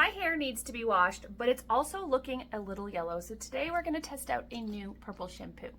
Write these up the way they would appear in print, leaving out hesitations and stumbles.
My hair needs to be washed, but it's also looking a little yellow. So today we're gonna test out a new purple shampoo.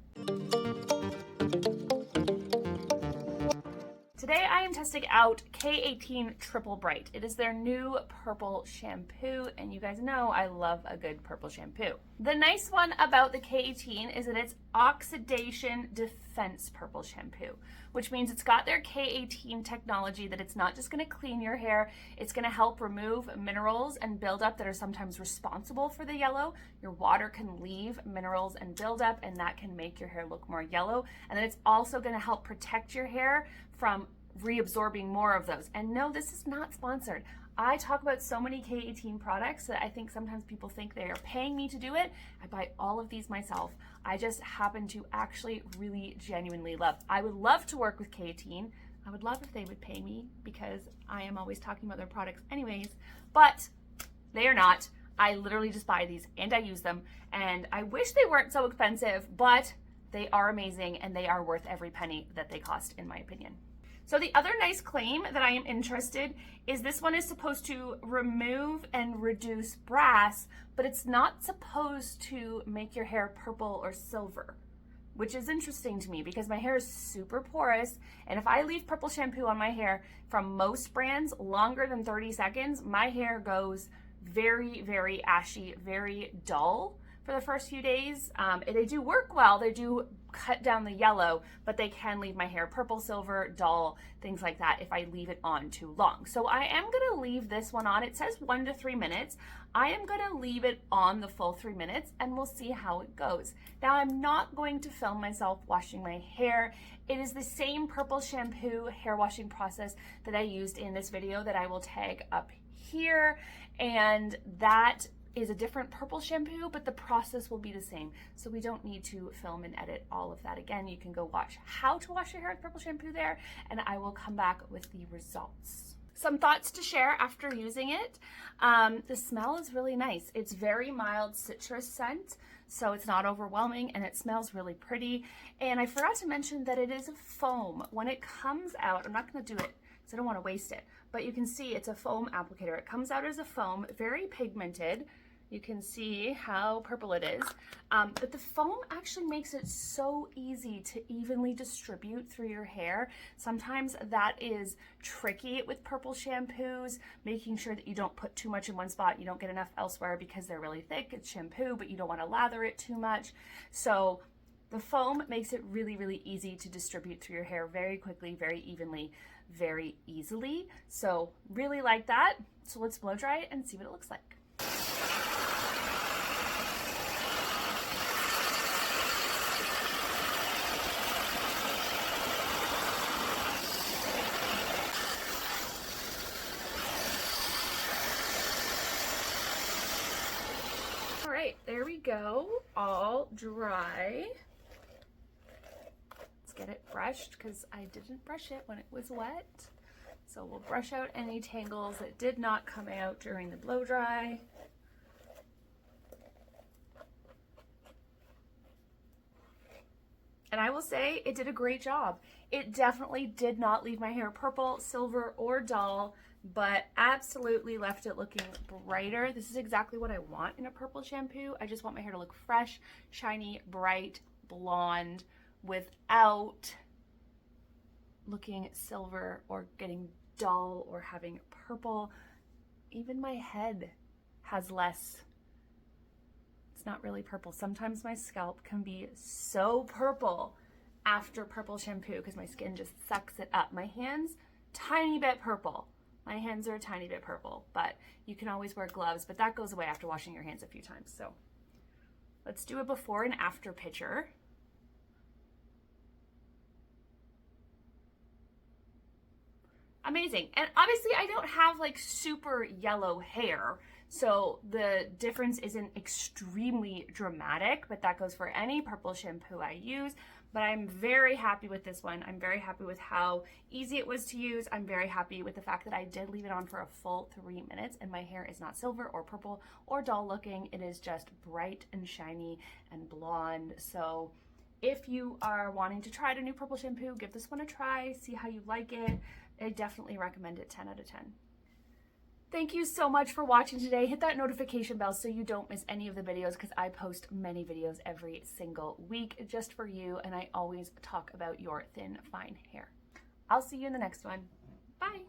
Today I am testing out K18 Triple Bright. It is their new purple shampoo, and you guys know I love a good purple shampoo. The nice one about the K18 is that it's oxidation defense purple shampoo, which means it's got their K18 technology that it's not just gonna clean your hair, it's gonna help remove minerals and buildup that are sometimes responsible for the yellow. Your water can leave minerals and buildup, and that can make your hair look more yellow. And then it's also gonna help protect your hair from reabsorbing more of those. And no, this is not sponsored. I talk about so many K18 products that I think sometimes people think they are paying me to do it. I buy all of these myself. I just happen to actually really genuinely love. I would love to work with K18. I would love if they would pay me because I am always talking about their products anyways, but they are not. I literally just buy these and I use them, and I wish they weren't so expensive, but they are amazing and they are worth every penny that they cost, in my opinion. So the other nice claim that I am interested is this one is supposed to remove and reduce brass, but it's not supposed to make your hair purple or silver, which is interesting to me because my hair is super porous, and if I leave purple shampoo on my hair from most brands longer than 30 seconds, my hair goes very, very ashy, very dull for the first few days. They do work well, they do cut down the yellow, but they can leave my hair purple, silver, dull, things like that if I leave it on too long. So I am gonna leave this one on. It says 1 to 3 minutes. I am gonna leave it on the full 3 minutes and we'll see how it goes. Now I'm not going to film myself washing my hair. It is the same purple shampoo hair washing process that I used in this video that I will tag up here, and that is a different purple shampoo, but the process will be the same. So we don't need to film and edit all of that again. You can go watch how to wash your hair with purple shampoo there, and I will come back with the results. Some thoughts to share after using it. The smell is really nice. It's very mild citrus scent, so it's not overwhelming, and it smells really pretty. And I forgot to mention that it is a foam. When it comes out, I'm not gonna do it because I don't wanna waste it, but you can see it's a foam applicator. It comes out as a foam, very pigmented. You can see how purple it is, but the foam actually makes it so easy to evenly distribute through your hair. Sometimes that is tricky with purple shampoos, making sure that you don't put too much in one spot, you don't get enough elsewhere because they're really thick, it's shampoo, but you don't want to lather it too much. So the foam makes it really, really easy to distribute through your hair very quickly, very evenly, very easily. So really like that. So let's blow dry it and see what it looks like. All right, there we go, all dry. Let's get it brushed because I didn't brush it when it was wet. So we'll brush out any tangles that did not come out during the blow dry. And I will say it did a great job. It definitely did not leave my hair purple, silver, or dull, but absolutely left it looking brighter. This is exactly what I want in a purple shampoo. I just want my hair to look fresh, shiny, bright, blonde, without looking silver or getting dull or having purple. Even my head has less. It's not really purple. Sometimes my scalp can be so purple after purple shampoo because my skin just sucks it up. My hands, tiny bit purple. My hands are a tiny bit purple, but you can always wear gloves, but that goes away after washing your hands a few times. So let's do a before and after picture. Amazing. And obviously I don't have like super yellow hair, so the difference isn't extremely dramatic, but that goes for any purple shampoo I use. But I'm very happy with this one. I'm very happy with how easy it was to use. I'm very happy with the fact that I did leave it on for a full 3 minutes and my hair is not silver or purple or dull looking. It is just bright and shiny and blonde. So if you are wanting to try a new purple shampoo, give this one a try, see how you like it. I definitely recommend it 10 out of 10. Thank you so much for watching today. Hit that notification bell so you don't miss any of the videos, because I post many videos every single week just for you, and I always talk about your thin, fine hair. I'll see you in the next one. Bye.